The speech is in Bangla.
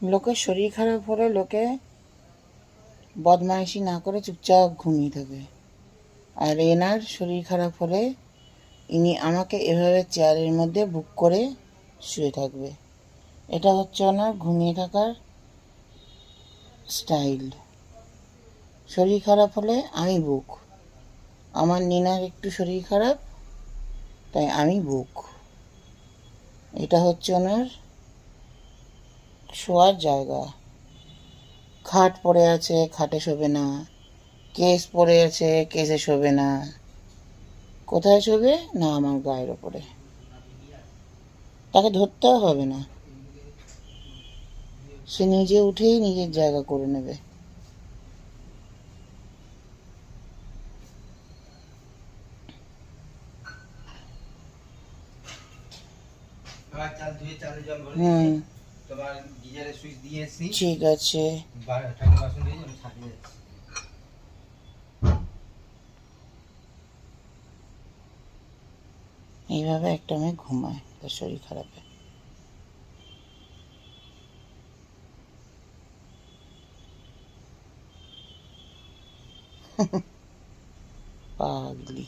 লোকের শরীর খারাপ হলে লোকে বদমাইশি না করে চুপচাপ ঘুমিয়ে থাকে, আর এনার শরীর খারাপ হলে ইনি আমাকে এভাবে চেয়ারের মধ্যে বুক করে শুয়ে থাকবে। এটা হচ্ছে ওনার ঘুমিয়ে থাকার স্টাইল। শরীর খারাপ হলে আমি বুক, আমার নিনার একটু শরীর খারাপ তাই আমি বুক। এটা হচ্ছে ওনার শোয়ার জায়গা। খাট পড়ে আছে, খাটে শোবে না। কেস পড়ে আছে, কেসে শোবে না। কোথায় শোবে না? আমার গায়ের ওপরে। তাকে ধরতেও হবে না, সে নিজে উঠেই নিজের জায়গা করে নেবে। হুম, ঠিক আছে। এইভাবে একটা মেয়ে ঘুমায় তার শরীর খারাপে। পাগলি।